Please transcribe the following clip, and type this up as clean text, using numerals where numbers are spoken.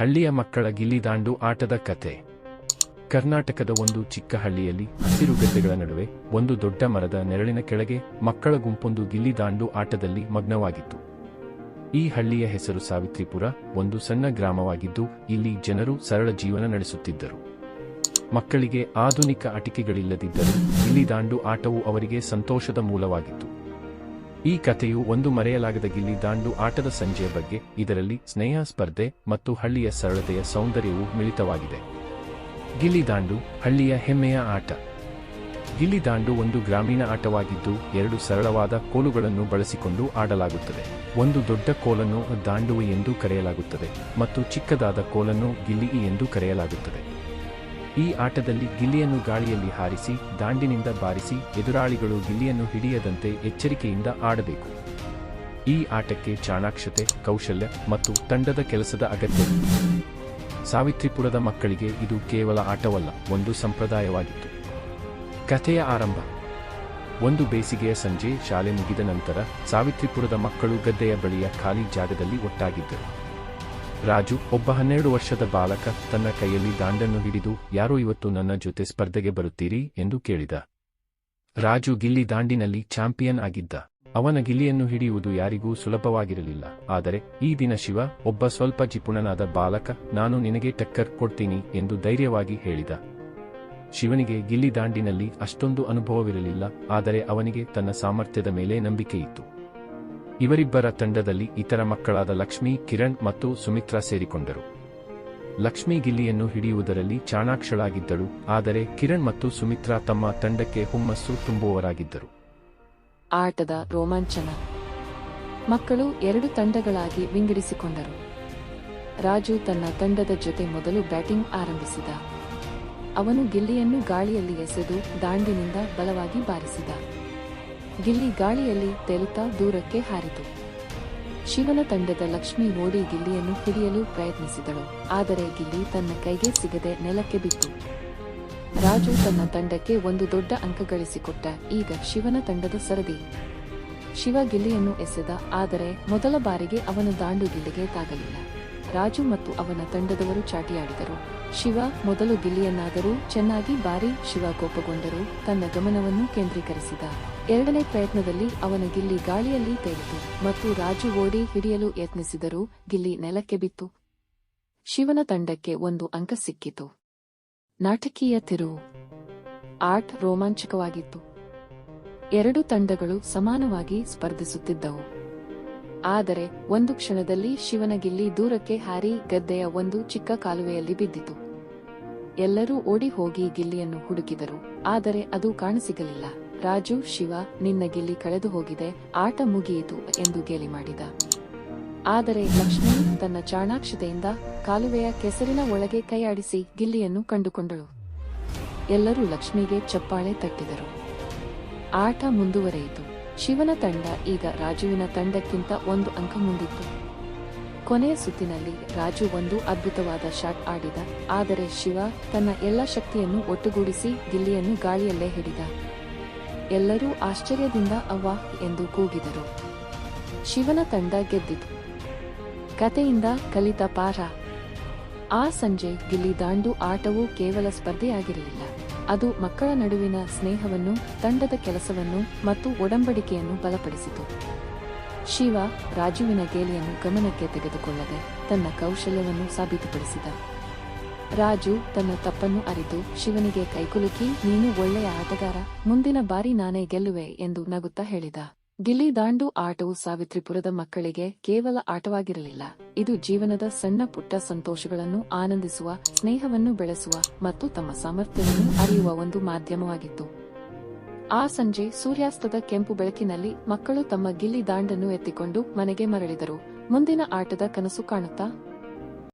ಹಳ್ಳಿಯ ಮಕ್ಕಳ ಗಿಲ್ಲಿದಾಂಡು ಆಟದ ಕತೆ. ಕರ್ನಾಟಕದ ಒಂದು ಚಿಕ್ಕ ಹಳ್ಳಿಯಲ್ಲಿ ಹಸಿರು ಗದ್ದೆಗಳ ನಡುವೆ ಒಂದು ದೊಡ್ಡ ಮರದ ನೆರಳಿನ ಕೆಳಗೆ ಮಕ್ಕಳ ಗುಂಪೊಂದು ಗಿಲ್ಲಿದಾಂಡು ಆಟದಲ್ಲಿ ಮಗ್ನವಾಗಿತ್ತು. ಈ ಹಳ್ಳಿಯ ಹೆಸರು ಸಾವಿತ್ರಿಪುರ, ಒಂದು ಸಣ್ಣ ಗ್ರಾಮವಾಗಿದ್ದು ಇಲ್ಲಿ ಜನರು ಸರಳ ಜೀವನ ನಡೆಸುತ್ತಿದ್ದರು. ಮಕ್ಕಳಿಗೆ ಆಧುನಿಕ ಆಟಿಕೆಗಳಿಲ್ಲದಿದ್ದರೂ ಗಿಲ್ಲಿದಾಂಡು ಆಟವು ಅವರಿಗೆ ಸಂತೋಷದ ಮೂಲವಾಗಿತ್ತು. ಈ ಕಥೆಯು ಒಂದು ಮರೆಯಲಾಗದ ಗಿಲ್ಲಿದಾಂಡು ಆಟದ ಸಂಜೆಯ ಬಗ್ಗೆ. ಇದರಲ್ಲಿ ಸ್ನೇಹ, ಸ್ಪರ್ಧೆ ಮತ್ತು ಹಳ್ಳಿಯ ಸರಳತೆಯ ಸೌಂದರ್ಯವು ಮಿಳಿತವಾಗಿದೆ. ಗಿಲ್ಲಿದಾಂಡು ಹಳ್ಳಿಯ ಹೆಮ್ಮೆಯ ಆಟ. ಗಿಲ್ಲಿದಾಂಡು ಒಂದು ಗ್ರಾಮೀಣ ಆಟವಾಗಿದ್ದು ಎರಡು ಸರಳವಾದ ಕೋಲುಗಳನ್ನು ಬಳಸಿಕೊಂಡು ಆಡಲಾಗುತ್ತದೆ. ಒಂದು ದೊಡ್ಡ ಕೋಲನ್ನು ದಾಂಡು ಎಂದು ಕರೆಯಲಾಗುತ್ತದೆ ಮತ್ತು ಚಿಕ್ಕದಾದ ಕೋಲನ್ನು ಗಿಲ್ಲಿ ಎಂದು ಕರೆಯಲಾಗುತ್ತದೆ. ಈ ಆಟದಲ್ಲಿ ಗಿಲ್ಲಿಯನ್ನು ಗಾಳಿಯಲ್ಲಿ ಹಾರಿಸಿ ದಾಂಡಿನಿಂದ ಬಾರಿಸಿ ಎದುರಾಳಿಗಳು ಗಿಲ್ಲಿಯನ್ನು ಹಿಡಿಯದಂತೆ ಎಚ್ಚರಿಕೆಯಿಂದ ಆಡಬೇಕು. ಈ ಆಟಕ್ಕೆ ಚಾಣಾಕ್ಷತೆ, ಕೌಶಲ್ಯ ಮತ್ತು ತಂಡದ ಕೆಲಸದ ಅಗತ್ಯವಿದೆ. ಸಾವಿತ್ರಿಪುರದ ಮಕ್ಕಳಿಗೆ ಇದು ಕೇವಲ ಆಟವಲ್ಲ, ಒಂದು ಸಂಪ್ರದಾಯವಾಗಿತ್ತು. ಕಥೆಯ ಆರಂಭ. ಒಂದು ಬೇಸಿಗೆಯ ಸಂಜೆ ಶಾಲೆ ಮುಗಿದ ನಂತರ ಸಾವಿತ್ರಿಪುರದ ಮಕ್ಕಳು ಗದ್ದೆಯ ಬಳಿಯ ಖಾಲಿ ಜಾಗದಲ್ಲಿ ಒಟ್ಟಾಗಿದ್ದರು. ರಾಜು, ಒಬ್ಬ 12 ವರ್ಷದ ಬಾಲಕ, ತನ್ನ ಕೈಯಲ್ಲಿ ದಾಂಡನ್ನು ಹಿಡಿದು, ಯಾರೋ ಇವತ್ತು ನನ್ನ ಜೊತೆ ಸ್ಪರ್ಧೆಗೆ ಬರುತ್ತೀರಿ ಎಂದು ಕೇಳಿದ. ರಾಜು ಗಿಲ್ಲಿ ದಾಂಡಿನಲ್ಲಿ ಚಾಂಪಿಯನ್ ಆಗಿದ್ದ. ಅವನ ಗಿಲ್ಲಿಯನ್ನು ಹಿಡಿಯುವುದು ಯಾರಿಗೂ ಸುಲಭವಾಗಿರಲಿಲ್ಲ. ಆದರೆ ಈ ದಿನ ಶಿವ, ಒಬ್ಬ ಸ್ವಲ್ಪ ಜಿಪುಣನಾದ ಬಾಲಕ, ನಾನು ನಿನಗೆ ಟಕ್ಕರ್ ಕೊಡ್ತೀನಿ ಎಂದು ಧೈರ್ಯವಾಗಿ ಹೇಳಿದ. ಶಿವನಿಗೆ ಗಿಲ್ಲಿ ದಾಂಡಿನಲ್ಲಿ ಅಷ್ಟೊಂದು ಅನುಭವವಿರಲಿಲ್ಲ, ಆದರೆ ಅವನಿಗೆ ತನ್ನ ಸಾಮರ್ಥ್ಯದ ಮೇಲೆ ನಂಬಿಕೆಯಿತ್ತು. ಇವರಿಬ್ಬರ ತಂಡದಲ್ಲಿ ಇತರ ಮಕ್ಕಳಾದ ಲಕ್ಷ್ಮಿ, ಕಿರಣ್ ಮತ್ತು ಸುಮಿತ್ರಾ ಸೇರಿಕೊಂಡರು. ಲಕ್ಷ್ಮಿ ಗಿಲ್ಲಿಯನ್ನು ಹಿಡಿಯುವುದರಲ್ಲಿ ಚಾಣಾಕ್ಷಳಾಗಿದ್ದಳು, ಆದರೆ ಕಿರಣ್ ಮತ್ತು ಸುಮಿತ್ರಾ ತಮ್ಮ ತಂಡಕ್ಕೆ ಹುಮ್ಮಸ್ಸು ತುಂಬುವವರಾಗಿದ್ದರು. ಆಟದ ರೋಮಾಂಚನ. ಮಕ್ಕಳು 2 ತಂಡಗಳಾಗಿ ವಿಂಗಡಿಸಿಕೊಂಡರು. ರಾಜು ತನ್ನ ತಂಡದ ಜೊತೆ ಮೊದಲು ಬ್ಯಾಟಿಂಗ್ ಆರಂಭಿಸಿದ. ಅವನು ಗಿಲ್ಲಿಯನ್ನು ಗಾಳಿಯಲ್ಲಿ ಎಸೆದು ದಾಂಡಿನಿಂದ ಬಲವಾಗಿ ಬಾರಿಸಿದ. ಗಿಲ್ಲಿ ಗಾಳಿಯಲ್ಲಿ ತೇಲುತ್ತಾ ದೂರಕ್ಕೆ ಹಾರಿತು. ಶಿವನ ತಂಡದ ಲಕ್ಷ್ಮಿ ಓಡಿ ಗಿಲ್ಲಿಯನ್ನು ಹಿಡಿಯಲು ಪ್ರಯತ್ನಿಸಿದಳು, ಆದರೆ ಗಿಲ್ಲಿ ತನ್ನ ಕೈಗೆ ಸಿಗದೆ ನೆಲಕ್ಕೆ ಬಿತ್ತು. ರಾಜು ತನ್ನ ತಂಡಕ್ಕೆ ಒಂದು ದೊಡ್ಡ ಅಂಕ ಗಳಿಸಿಕೊಟ್ಟ. ಈಗ ಶಿವನ ತಂಡದ ಸರದಿ. ಶಿವ ಗಿಲ್ಲಿಯನ್ನು ಎಸೆದ, ಆದರೆ ಮೊದಲ ಬಾರಿಗೆ ಅವನ ದಾಂಡು ಗಿಲ್ಲಿಗೆ ತಾಗಲಿಲ್ಲ. ರಾಜು ಮತ್ತು ಅವನ ತಂಡದವರು ಚಾಟಿಯಾಡಿದರು. ಶಿವ ಮೊದಲು ಗಿಲ್ಲಿಯನ್ನಾದರೂ ಚೆನ್ನಾಗಿ ಬಾರಿ. ಶಿವ ಕೋಪಗೊಂಡರೂ ತನ್ನ ಗಮನವನ್ನು ಕೇಂದ್ರೀಕರಿಸಿದ. 2ನೇ ಪ್ರಯತ್ನದಲ್ಲಿ ಅವನ ಗಿಲ್ಲಿ ಗಾಳಿಯಲ್ಲಿ ತೇಲಿತು ಮತ್ತು ರಾಜು ಓಡಿ ಹಿಡಿಯಲು ಯತ್ನಿಸಿದರೂ ಗಿಲ್ಲಿ ನೆಲಕ್ಕೆ ಬಿತ್ತು. ಶಿವನ ತಂಡಕ್ಕೆ 1 ಅಂಕ ಸಿಕ್ಕಿತು. ನಾಟಕೀಯ ತಿರುವು. ಆಟ ರೋಮಾಂಚಕವಾಗಿತ್ತು. 2 ತಂಡಗಳು ಸಮಾನವಾಗಿ ಸ್ಪರ್ಧಿಸುತ್ತಿದ್ದವು. ಆದರೆ ಒಂದು ಕ್ಷಣದಲ್ಲಿ ಶಿವನ ಗಿಲ್ಲಿ ದೂರಕ್ಕೆ ಹಾರಿ ಗದ್ದೆಯ ಒಂದು ಚಿಕ್ಕ ಕಾಲುವೆಯಲ್ಲಿ ಬಿದ್ದಿತು. ಎಲ್ಲರೂ ಓಡಿ ಹೋಗಿ ಗಿಲ್ಲಿಯನ್ನು ಹುಡುಕಿದರು, ಆದರೆ ಅದು ಕಾಣಸಿಗಲಿಲ್ಲ. ರಾಜು, ಶಿವ, ನಿನ್ನ ಗಿಲ್ಲಿ ಕಳೆದು ಹೋಗಿದೆ, ಆಟ ಮುಗಿಯಿತು ಎಂದು ಗೇಲಿ ಮಾಡಿದ. ಆದರೆ ಲಕ್ಷ್ಮಿ ತನ್ನ ಚಾಣಾಕ್ಷತೆಯಿಂದ ಕಾಲುವೆಯ ಕೆಸರಿನ ಒಳಗೆ ಕೈಯಾಡಿಸಿ ಗಿಲ್ಲಿಯನ್ನು ಕಂಡುಕೊಂಡಳು. ಎಲ್ಲರೂ ಲಕ್ಷ್ಮಿಗೆ ಚಪ್ಪಾಳೆ ತಟ್ಟಿದರು. ಆಟ ಮುಂದುವರೆಯಿತು. ಶಿವನ ತಂಡ ಈಗ ರಾಜುವಿನ ತಂಡಕ್ಕಿಂತ 1 ಅಂಕ ಮುಂದಿತ್ತು. ಕೊನೆಯ ಸುತ್ತಿನಲ್ಲಿ ರಾಜು ಒಂದು ಅದ್ಭುತವಾದ ಶಾಟ್ ಆಡಿದ, ಆದರೆ ಶಿವ ತನ್ನ ಎಲ್ಲ ಶಕ್ತಿಯನ್ನು ಒಟ್ಟುಗೂಡಿಸಿ ಗಿಲ್ಲಿಯನ್ನು ಗಾಳಿಯಲ್ಲೇ ಹಿಡಿದ. ಎಲ್ಲರೂ ಆಶ್ಚರ್ಯದಿಂದ ಅವ್ವಾ ಎಂದು ಕೂಗಿದರು. ಶಿವನ ತಂಡ ಗೆದ್ದಿತು. ಕಥೆಯಿಂದ ಕಲಿತ ಪಾಠ. ಆ ಸಂಜೆ ಗಿಲ್ಲಿದಾಂಡು ಆಟವು ಕೇವಲ ಸ್ಪರ್ಧೆಯಾಗಿರಲಿಲ್ಲ, ಅದು ಮಕ್ಕಳ ನಡುವಿನ ಸ್ನೇಹವನ್ನು, ತಂಡದ ಕೆಲಸವನ್ನು ಮತ್ತು ಒಡಂಬಡಿಕೆಯನ್ನು ಬಲಪಡಿಸಿತು. ಶಿವ ರಾಜುವಿನ ಗೇಲಿಯನ್ನು ಗಮನಕ್ಕೆ ತೆಗೆದುಕೊಳ್ಳದೆ ತನ್ನ ಕೌಶಲ್ಯವನ್ನು ಸಾಬೀತುಪಡಿಸಿದ. ರಾಜು ತನ್ನ ತಪ್ಪನ್ನು ಅರಿತು ಶಿವನಿಗೆ ಕೈಕುಲುಕಿ, ನೀನು ಒಳ್ಳೆಯ ಆಟಗಾರ, ಮುಂದಿನ ಬಾರಿ ನಾನೇ ಗೆಲ್ಲುವೆ ಎಂದು ನಗುತ್ತಾ ಹೇಳಿದ. ಗಿಲ್ಲಿದಾಂಡು ಆಟವು ಸಾವಿತ್ರಿಪುರದ ಮಕ್ಕಳಿಗೆ ಕೇವಲ ಆಟವಾಗಿರಲಿಲ್ಲ, ಇದು ಜೀವನದ ಸಣ್ಣ ಪುಟ್ಟ ಸಂತೋಷಗಳನ್ನು ಆನಂದಿಸುವ, ಸ್ನೇಹವನ್ನು ಬೆಳೆಸುವ ಮತ್ತು ತಮ್ಮ ಸಾಮರ್ಥ್ಯವನ್ನು ಅರಿಯುವ ಒಂದು ಮಾಧ್ಯಮವಾಗಿತ್ತು. ಆ ಸಂಜೆ ಸೂರ್ಯಾಸ್ತದ ಕೆಂಪು ಬೆಳಕಿನಲ್ಲಿ ಮಕ್ಕಳು ತಮ್ಮ ಗಿಲ್ಲಿ ದಾಂಡನ್ನು ಎತ್ತಿಕೊಂಡು ಮನೆಗೆ ಮರಳಿದರು, ಮುಂದಿನ ಆಟದ ಕನಸು ಕಾಣುತ್ತಾ.